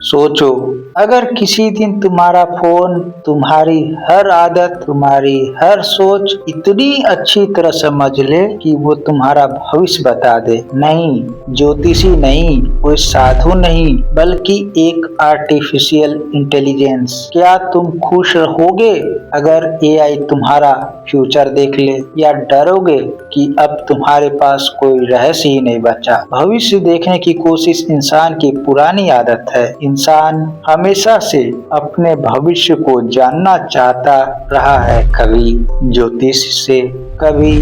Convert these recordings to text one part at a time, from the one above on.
सोचो, अगर किसी दिन तुम्हारा फोन तुम्हारी हर आदत, तुम्हारी हर सोच इतनी अच्छी तरह समझ ले कि वो तुम्हारा भविष्य बता दे। नहीं, ज्योतिषी नहीं, कोई साधु नहीं, बल्कि एक आर्टिफिशियल इंटेलिजेंस। क्या तुम खुश रहोगे अगर एआई तुम्हारा फ्यूचर देख ले, या डरोगे कि अब तुम्हारे पास कोई रहस्य ही नहीं बचा? भविष्य देखने की कोशिश इंसान की पुरानी आदत है। इंसान हमेशा से अपने भविष्य को जानना चाहता रहा है, कभी ज्योतिष से, कभी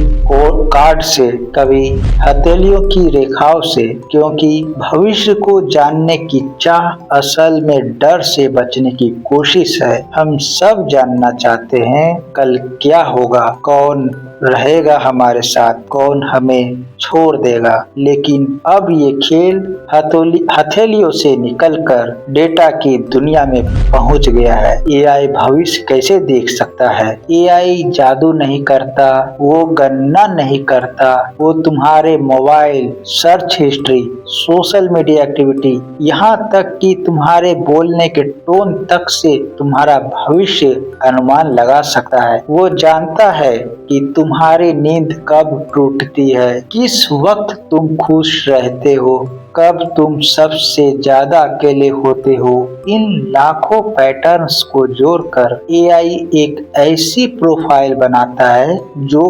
कार्ड से, कभी हथेलियों की रेखाओं से, क्योंकि भविष्य को जानने की चाह असल में डर से बचने की कोशिश है। हम सब जानना चाहते हैं कल क्या होगा, कौन रहेगा हमारे साथ, कौन हमें छोड़ देगा। लेकिन अब ये खेल हथेलियों से निकलकर डेटा की दुनिया में पहुंच गया है। एआई भविष्य कैसे देख सकता है? एआई जादू नहीं करता, वो गणना नहीं करता, वो तुम्हारे mobile, search history, social media activity, यहाँ तक कि तुम्हारे बोलने के टोन तक से तुम्हारा भविष्य अनुमान लगा सकता है। वो जानता है कि तुम्हारी नींद कब टूटती है, किस वक्त तुम खुश रहते हो, कब तुम सबसे ज्यादा अकेले होते हो। इन लाखों पैटर्न्स को जोड़कर एआई एक ऐसी प्रोफाइल बनाता है जो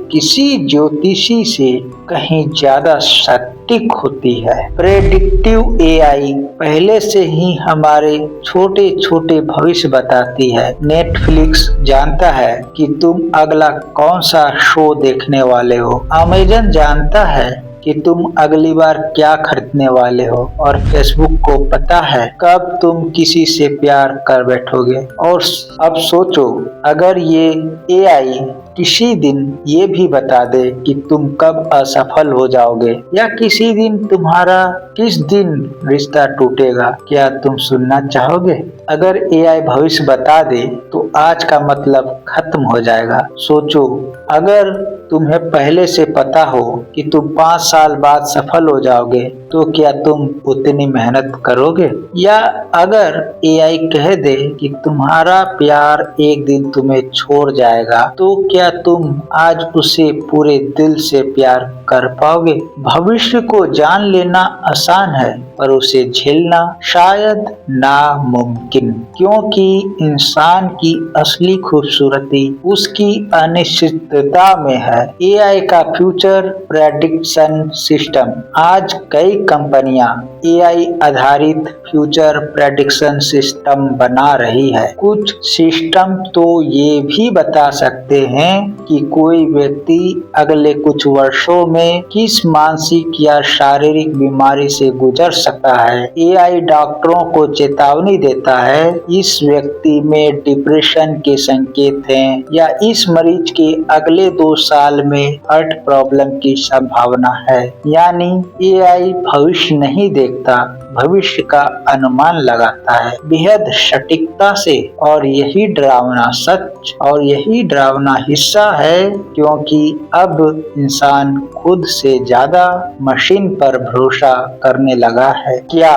किसी ज्योतिषी से कहीं ज्यादा सटीक होती है। प्रेडिक्टिव एआई पहले से ही हमारे छोटे छोटे भविष्य बताती है। नेटफ्लिक्स जानता है कि तुम अगला कौन सा शो देखने वाले हो। अमेजन जानता है कि तुम अगली बार क्या खरीदने वाले हो, और फेसबुक को पता है कब तुम किसी से प्यार कर बैठोगे। और अब सोचो, अगर ये एआई किसी दिन ये भी बता दे कि तुम कब असफल हो जाओगे, या किसी दिन तुम्हारा किस दिन रिश्ता टूटेगा, क्या तुम सुनना चाहोगे? अगर एआई भविष्य बता दे तो आज का मतलब खत्म हो जाएगा। सोचो, अगर तुम्हें पहले से पता हो कि तुम 5 साल बाद सफल हो जाओगे, तो क्या तुम उतनी मेहनत करोगे? या अगर एआई कह दे कि तुम्हारा प्यार एक दिन तुम्हें छोड़ जाएगा, तो क्या तुम आज उसे पूरे दिल से प्यार कर पाओगे? भविष्य को जान लेना आसान है, पर उसे झेलना शायद नामुमकिन, क्योंकि इंसान की असली खूबसूरती उसकी अनिश्चितता में है। एआई का फ्यूचर प्रेडिक्शन सिस्टम। आज कई कंपनियां एआई आधारित फ्यूचर प्रेडिक्शन सिस्टम बना रही है। कुछ सिस्टम तो ये भी बता सकते हैं कि कोई व्यक्ति अगले कुछ वर्षों में किस मानसिक या शारीरिक बीमारी से गुजर सकता है। एआई डॉक्टरों को चेतावनी देता है, इस व्यक्ति में डिप्रेशन के संकेत हैं, या इस मरीज के अगले 2 साल में हार्ट प्रॉब्लम की संभावना है। यानी एआई भविष्य नहीं देखता, भविष्य का अनुमान लगाता है बेहद सटीकता से। और यही डरावना सच और यही डरावना हिस्सा है, क्योंकि अब इंसान खुद से ज्यादा मशीन पर भरोसा करने लगा है। क्या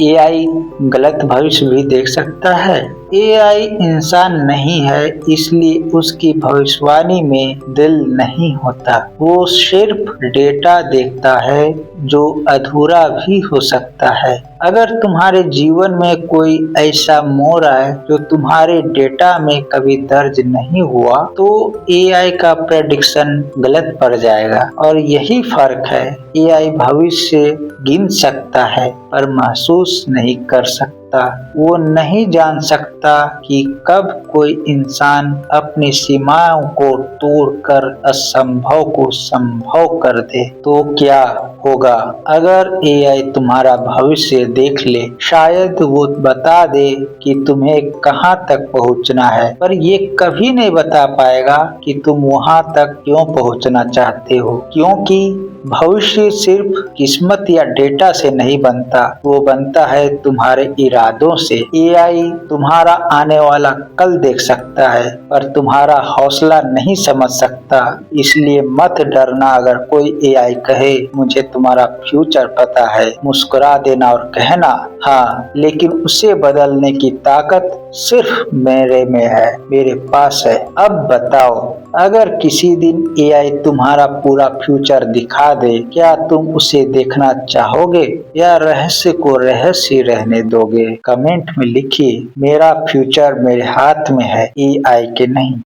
एआई गलत भविष्य भी देख सकता है? एआई इंसान नहीं है, इसलिए उसकी भविष्यवाणी में दिल नहीं होता। वो सिर्फ डेटा देखता है जो अधूरा भी हो सकता है। अगर तुम्हारे जीवन में कोई ऐसा मोड़ आए जो तुम्हारे डेटा में कभी दर्ज नहीं हुआ, तो एआई का प्रेडिक्शन गलत पड़ जाएगा। और यही फर्क है, एआई भविष्य गिन सकता है पर महसूस नहीं कर सकता। वो नहीं जान सकता कि कब कोई इंसान अपनी सीमाओं को तोड़कर असंभव को संभव कर दे। तो क्या होगा अगर एआई तुम्हारा भविष्य देख ले? शायद वो बता दे कि तुम्हें कहां तक पहुंचना है, पर ये कभी नहीं बता पाएगा कि तुम वहां तक क्यों पहुंचना चाहते हो, क्योंकि भविष्य सिर्फ किस्मत या डेटा से नहीं बनता, वो बनता है तुम्हारे इरादे यादों से। एआई तुम्हारा आने वाला कल देख सकता है पर तुम्हारा हौसला नहीं समझ सकता, इसलिए मत डरना। अगर कोई एआई कहे मुझे तुम्हारा फ्यूचर पता है, मुस्कुरा देना और कहना हाँ, लेकिन उसे बदलने की ताकत सिर्फ मेरे में है, मेरे पास है। अब बताओ, अगर किसी दिन एआई तुम्हारा पूरा फ्यूचर दिखा दे, क्या तुम उसे देखना चाहोगे या रहस्य को रहस्य रहने दोगे? कमेंट में लिखिए। मेरा फ्यूचर मेरे हाथ में है, एआई के नहीं।